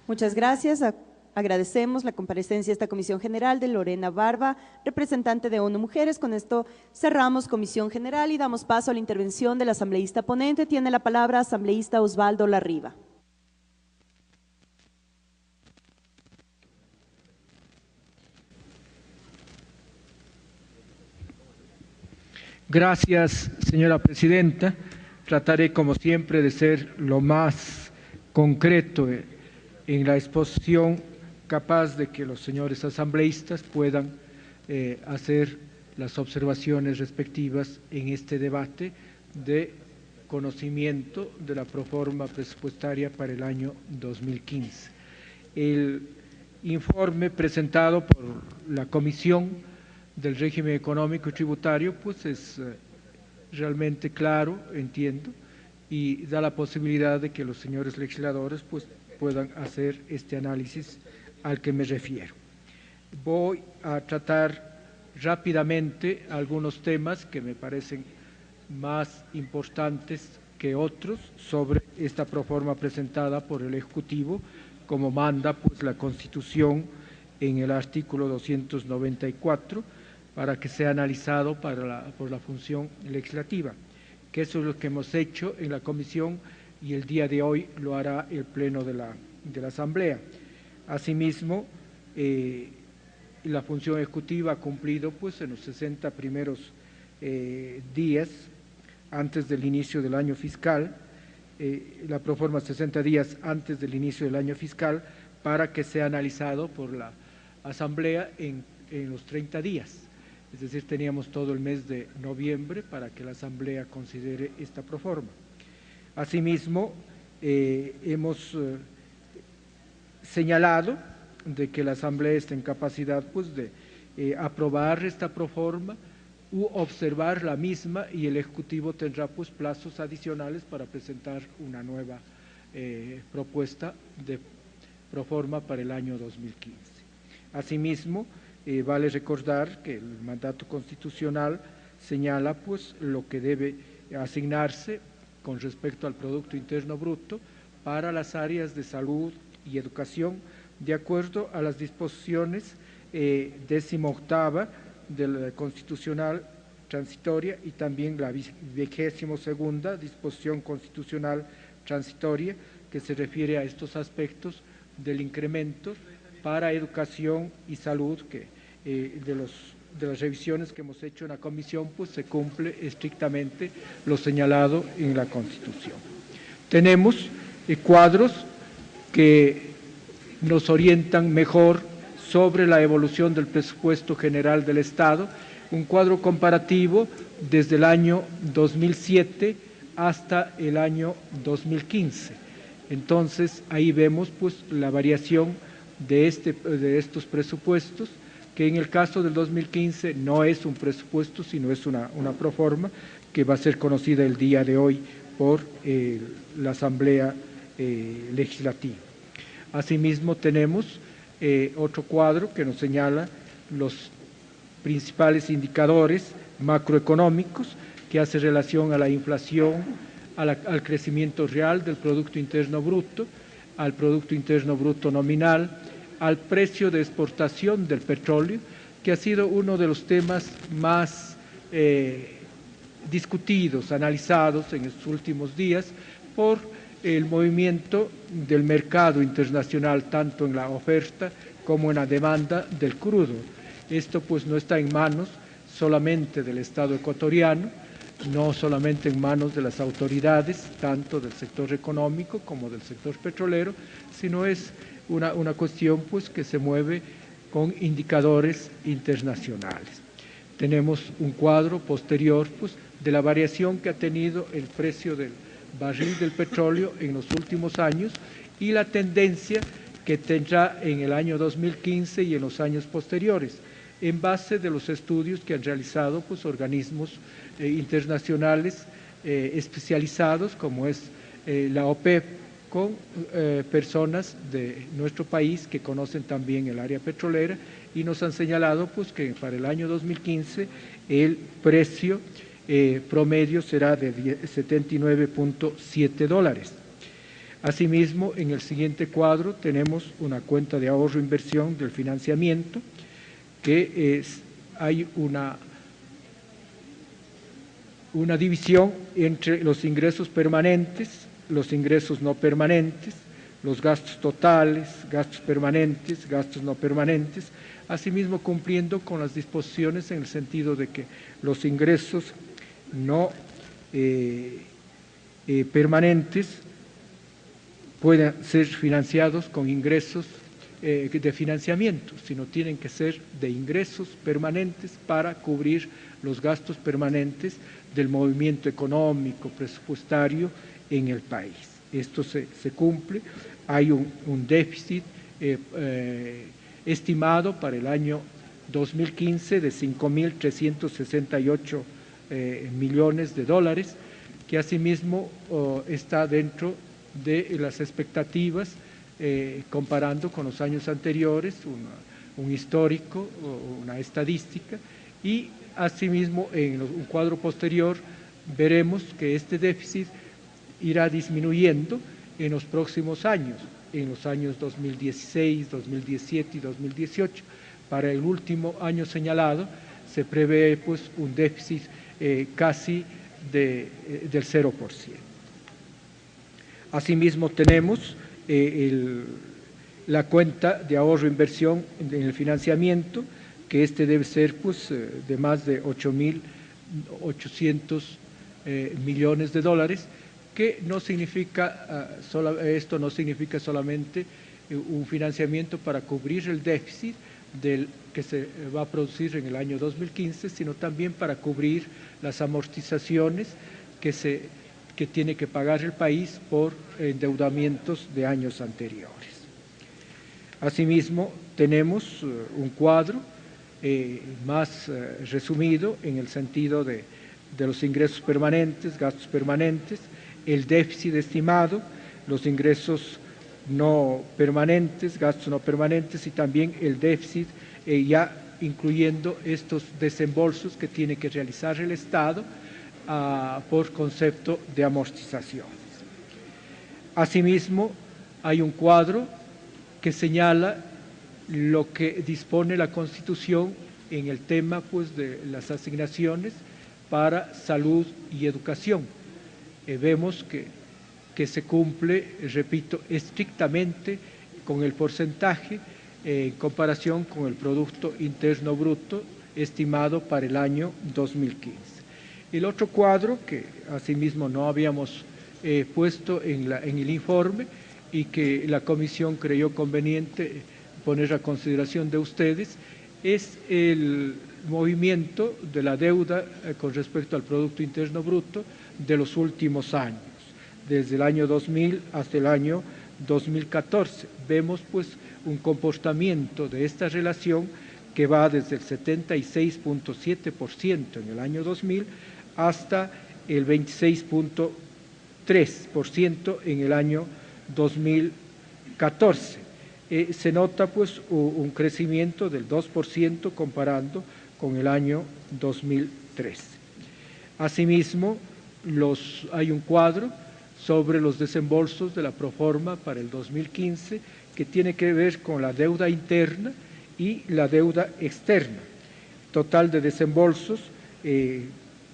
Muchas gracias. Agradecemos la comparecencia de esta Comisión General de Lorena Barba, representante de ONU Mujeres. Con esto cerramos Comisión General y damos paso a la intervención del asambleísta ponente. Tiene la palabra asambleísta Osvaldo Larriba. Gracias, señora presidenta. Trataré, como siempre, de ser lo más concreto en la exposición, capaz de que los señores asambleístas puedan hacer las observaciones respectivas en este debate de conocimiento de la proforma presupuestaria para el año 2015. El informe presentado por la Comisión del Régimen Económico y Tributario pues es realmente claro, entiendo, y da la posibilidad de que los señores legisladores pues puedan hacer este análisis al que me refiero. Voy a tratar rápidamente algunos temas que me parecen más importantes que otros sobre esta proforma presentada por el Ejecutivo, como manda pues la Constitución en el artículo 294, para que sea analizado por la función legislativa, que eso es lo que hemos hecho en la Comisión y el día de hoy lo hará el Pleno de la Asamblea. Asimismo, la función ejecutiva ha cumplido pues en los 60 primeros días antes del inicio del año fiscal, la proforma 60 días antes del inicio del año fiscal, para que sea analizado por la Asamblea en los 30 días. Es decir, teníamos todo el mes de noviembre para que la Asamblea considere esta proforma. Asimismo, hemos señalado de que la Asamblea está en capacidad pues, de aprobar esta proforma u observar la misma, y el Ejecutivo tendrá pues, plazos adicionales para presentar una nueva propuesta de proforma para el año 2015. Asimismo, vale recordar que el mandato constitucional señala pues, lo que debe asignarse con respecto al Producto Interno Bruto para las áreas de salud y educación, de acuerdo a las disposiciones 18ª de la Constitucional Transitoria y también la 22ª disposición constitucional transitoria, que se refiere a estos aspectos del incremento para educación y salud, que de las revisiones que hemos hecho en la Comisión, pues se cumple estrictamente lo señalado en la Constitución. Tenemos cuadros que nos orientan mejor sobre la evolución del presupuesto general del Estado, un cuadro comparativo desde el año 2007 hasta el año 2015. Entonces, ahí vemos pues, la variación de estos presupuestos, que en el caso del 2015 no es un presupuesto, sino es una proforma que va a ser conocida el día de hoy por la Asamblea Legislativa. Asimismo, tenemos otro cuadro que nos señala los principales indicadores macroeconómicos que hace relación a la inflación, al crecimiento real del Producto Interno Bruto, al Producto Interno Bruto nominal, al precio de exportación del petróleo, que ha sido uno de los temas más discutidos, analizados en estos últimos días por el movimiento del mercado internacional, tanto en la oferta como en la demanda del crudo. Esto pues no está en manos solamente del Estado ecuatoriano, no solamente en manos de las autoridades, tanto del sector económico como del sector petrolero, sino es una cuestión pues, que se mueve con indicadores internacionales. Tenemos un cuadro posterior pues, de la variación que ha tenido el precio del barril del petróleo en los últimos años y la tendencia que tendrá en el año 2015 y en los años posteriores, en base de los estudios que han realizado pues, organismos internacionales especializados, como es la OPEP, con personas de nuestro país que conocen también el área petrolera, y nos han señalado pues, que para el año 2015 el precio promedio será de $79.7. Asimismo, en el siguiente cuadro tenemos una cuenta de ahorro e inversión del financiamiento, que hay una división entre los ingresos permanentes, los ingresos no permanentes, los gastos totales, gastos permanentes, gastos no permanentes, asimismo cumpliendo con las disposiciones en el sentido de que los ingresos no permanentes pueden ser financiados con ingresos de financiamiento, sino tienen que ser de ingresos permanentes para cubrir los gastos permanentes del movimiento económico, presupuestario en el país. Esto se cumple. Hay un déficit estimado para el año 2015 de 5.368 millones de dólares, que asimismo está dentro de las expectativas, comparando con los años anteriores, un histórico, una estadística, y asimismo en un cuadro posterior veremos que este déficit irá disminuyendo en los próximos años, en los años 2016, 2017 y 2018. Para el último año señalado se prevé pues un déficit casi del 0%. Asimismo tenemos la cuenta de ahorro e inversión en el financiamiento, que debe ser pues de más de 8.800 millones de dólares, que no significa, esto no significa solamente un financiamiento para cubrir el déficit que se va a producir en el año 2015, sino también para cubrir las amortizaciones que tiene que pagar el país por endeudamientos de años anteriores. Asimismo, tenemos un cuadro más resumido en el sentido de los ingresos permanentes, gastos permanentes, el déficit estimado, los ingresos no permanentes, gastos no permanentes y también el déficit ya incluyendo estos desembolsos que tiene que realizar el Estado por concepto de amortizaciones. Asimismo, hay un cuadro que señala lo que dispone la Constitución en el tema pues, de las asignaciones para salud y educación. Vemos que se cumple, repito, estrictamente con el porcentaje en comparación con el Producto Interno Bruto estimado para el año 2015. El otro cuadro, que asimismo no habíamos puesto en el informe y que la Comisión creyó conveniente poner a consideración de ustedes, es el movimiento de la deuda con respecto al Producto Interno Bruto de los últimos años, desde el año 2000 hasta el año 2014. Vemos pues un comportamiento de esta relación que va desde el 76.7% en el año 2000 hasta el 26.3% en el año 2014. Se nota pues un crecimiento del 2% comparando con el año 2013. Asimismo, hay un cuadro sobre los desembolsos de la Proforma para el 2015 que tiene que ver con la deuda interna y la deuda externa. Total de desembolsos,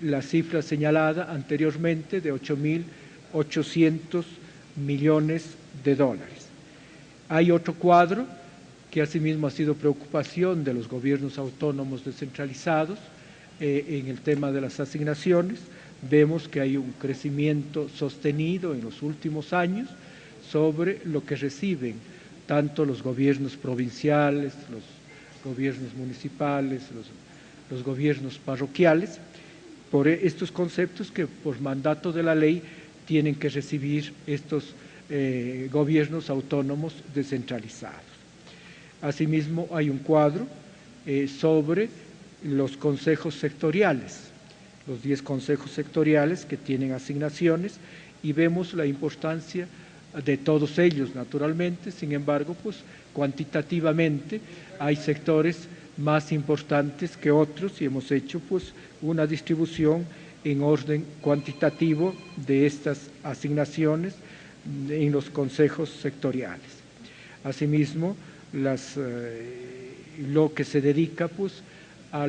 la cifra señalada anteriormente de 8.800 millones de dólares. Hay otro cuadro que asimismo ha sido preocupación de los gobiernos autónomos descentralizados en el tema de las asignaciones. Vemos que hay un crecimiento sostenido en los últimos años sobre lo que reciben tanto los gobiernos provinciales, los gobiernos municipales, los gobiernos parroquiales, por estos conceptos que por mandato de la ley tienen que recibir estos gobiernos autónomos descentralizados. Asimismo, hay un cuadro sobre los consejos sectoriales, los 10 consejos sectoriales que tienen asignaciones, y vemos la importancia de todos ellos, naturalmente. Sin embargo, pues cuantitativamente hay sectores más importantes que otros y hemos hecho pues una distribución en orden cuantitativo de estas asignaciones en los consejos sectoriales. Asimismo, lo que se dedica pues, a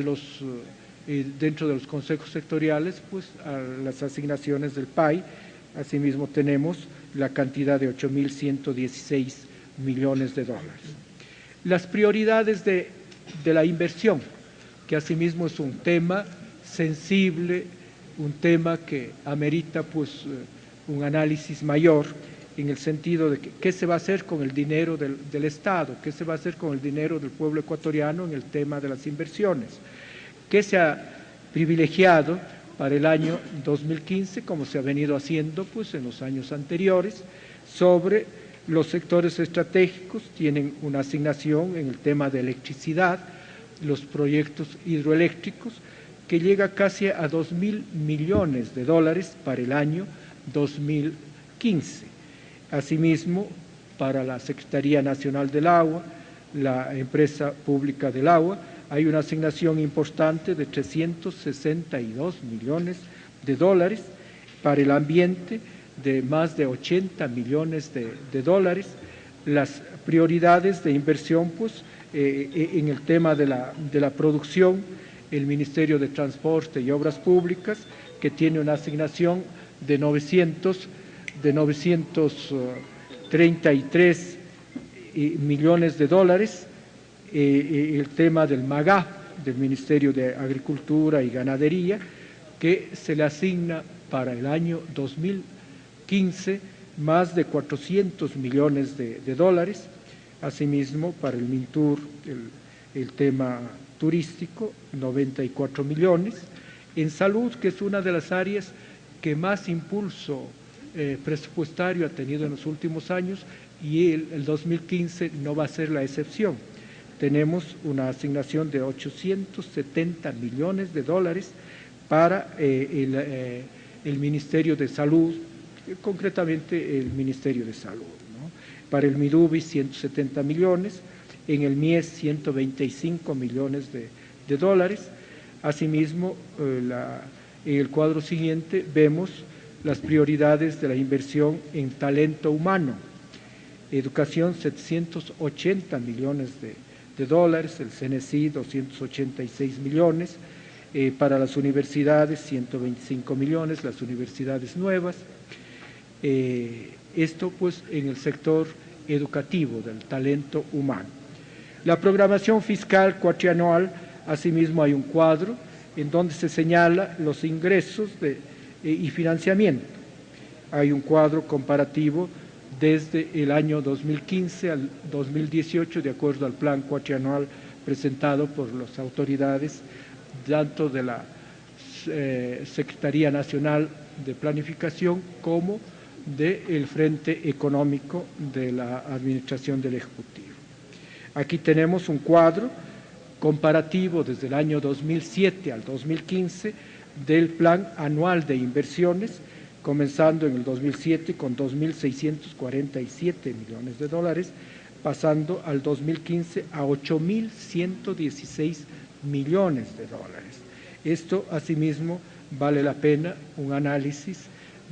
dentro de los consejos sectoriales pues, a las asignaciones del PAI. Asimismo, tenemos la cantidad de 8.116 millones de dólares. Las prioridades de la inversión, que asimismo es un tema sensible, un tema que amerita pues, un análisis mayor en el sentido de qué se va a hacer con el dinero del Estado, qué se va a hacer con el dinero del pueblo ecuatoriano en el tema de las inversiones, qué se ha privilegiado para el año 2015, como se ha venido haciendo pues, en los años anteriores, sobre los sectores estratégicos. Tienen una asignación en el tema de electricidad, los proyectos hidroeléctricos, que llega casi a 2.000 millones de dólares para el año 2015. Asimismo, para la Secretaría Nacional del Agua, la Empresa Pública del Agua, hay una asignación importante de 362 millones de dólares, para el ambiente de más de 80 millones de dólares. Las prioridades de inversión, pues, en el tema de la producción, el Ministerio de Transporte y Obras Públicas, que tiene una asignación de 933 millones de dólares, el tema del MAGA, del Ministerio de Agricultura y Ganadería, que se le asigna para el año 2015 más de 400 millones de dólares. Asimismo, para el MINTUR, el tema turístico, 94 millones. En salud, que es una de las áreas que más impulso presupuestario ha tenido en los últimos años, y el 2015 no va a ser la excepción. Tenemos una asignación de 870 millones de dólares para el Ministerio de Salud, concretamente el Ministerio de Salud, ¿no? Para el MIDUBI 170 millones, en el MIES 125 millones de dólares. Asimismo, en el cuadro siguiente vemos las prioridades de la inversión en talento humano. Educación, 780 millones de dólares, el CNCI 286 millones, para las universidades 125 millones, las universidades nuevas. Esto pues en el sector educativo del talento humano. La programación fiscal cuatrianual, asimismo hay un cuadro en donde se señala los ingresos y financiamiento. Hay un cuadro comparativo desde el año 2015 al 2018, de acuerdo al plan cuatrianual presentado por las autoridades, tanto de la Secretaría Nacional de Planificación como del Frente Económico de la Administración del Ejecutivo. Aquí tenemos un cuadro comparativo desde el año 2007 al 2015 del Plan Anual de Inversiones, comenzando en el 2007 con 2.647 millones de dólares, pasando al 2015 a 8.116 millones de dólares. Esto, asimismo, vale la pena un análisis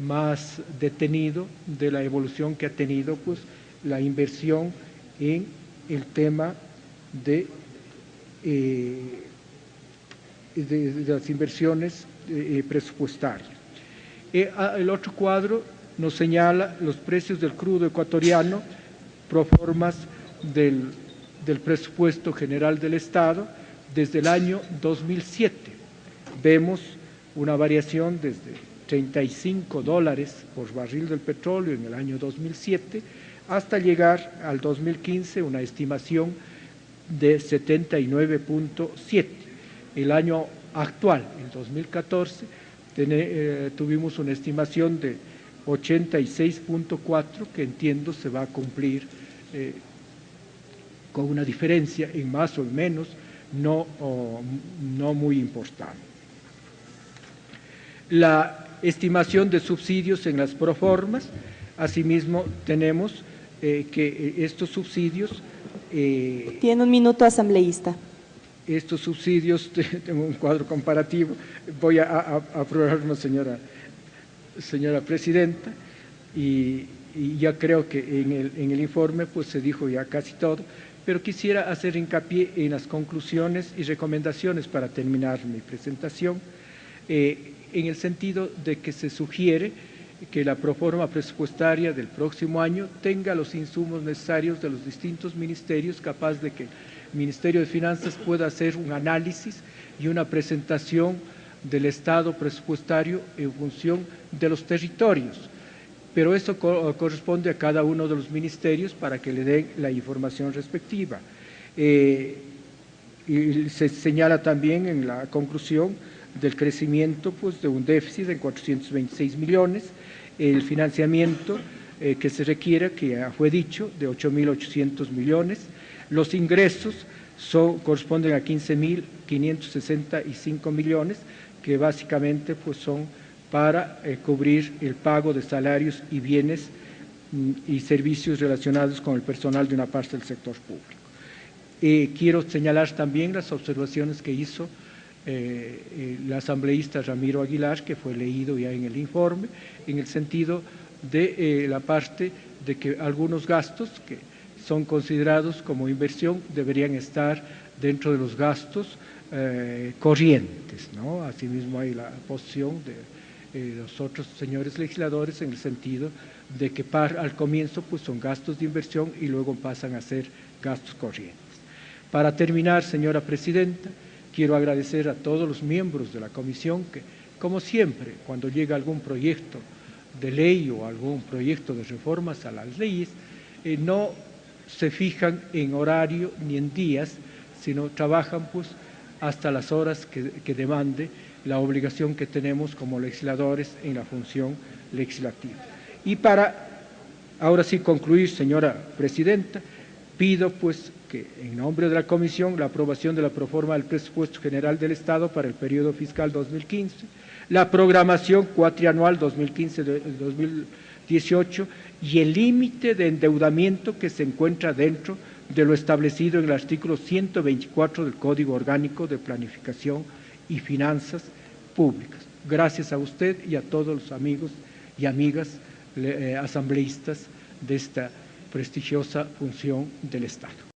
más detenido de la evolución que ha tenido pues, la inversión en el tema de las inversiones presupuestarias. El otro cuadro nos señala los precios del crudo ecuatoriano pro formas del presupuesto general del Estado desde el año 2007. Vemos una variación desde 35 dólares por barril del petróleo en el año 2007 hasta llegar al 2015 una estimación de 79.7. El año actual, el 2014, tuvimos una estimación de 86.4, que entiendo se va a cumplir con una diferencia en más o en menos, no muy importante. La estimación de subsidios en las proformas, asimismo tenemos que estos subsidios... Tiene un minuto, asambleísta. Estos subsidios, tengo un cuadro comparativo, voy a aprobarlo, señora presidenta, y y ya creo que en el informe pues se dijo ya casi todo, pero quisiera hacer hincapié en las conclusiones y recomendaciones para terminar mi presentación, en el sentido de que se sugiere que la proforma presupuestaria del próximo año tenga los insumos necesarios de los distintos ministerios, capaz de que el Ministerio de Finanzas pueda hacer un análisis y una presentación del estado presupuestario en función de los territorios. Pero eso corresponde a cada uno de los ministerios para que le den la información respectiva. Y se señala también en la conclusión del crecimiento pues, de un déficit de 426 millones, el financiamiento que se requiere, que ya fue dicho, de 8.800 millones, los ingresos corresponden a 15.565 millones, que básicamente pues, son para cubrir el pago de salarios y bienes y servicios relacionados con el personal de una parte del sector público. Quiero señalar también las observaciones que hizo el asambleísta Ramiro Aguilar, que fue leído ya en el informe, en el sentido de la parte de que algunos gastos que son considerados como inversión deberían estar dentro de los gastos corrientes, ¿no? Asimismo hay la posición de los otros señores legisladores en el sentido de que al comienzo pues son gastos de inversión y luego pasan a ser gastos corrientes. Para terminar, señora Presidenta, quiero agradecer a todos los miembros de la comisión que, como siempre, cuando llega algún proyecto de ley o algún proyecto de reformas a las leyes, no se fijan en horario ni en días, sino trabajan pues hasta las horas que demande la obligación que tenemos como legisladores en la función legislativa. Y para, ahora sí, concluir, señora Presidenta, pido pues que en nombre de la Comisión la aprobación de la proforma del Presupuesto General del Estado para el periodo fiscal 2015, la programación cuatrianual 2015-2018 y el límite de endeudamiento que se encuentra dentro de lo establecido en el artículo 124 del Código Orgánico de Planificación y Finanzas Públicas. Gracias a usted y a todos los amigos y amigas asambleístas de esta prestigiosa función del Estado.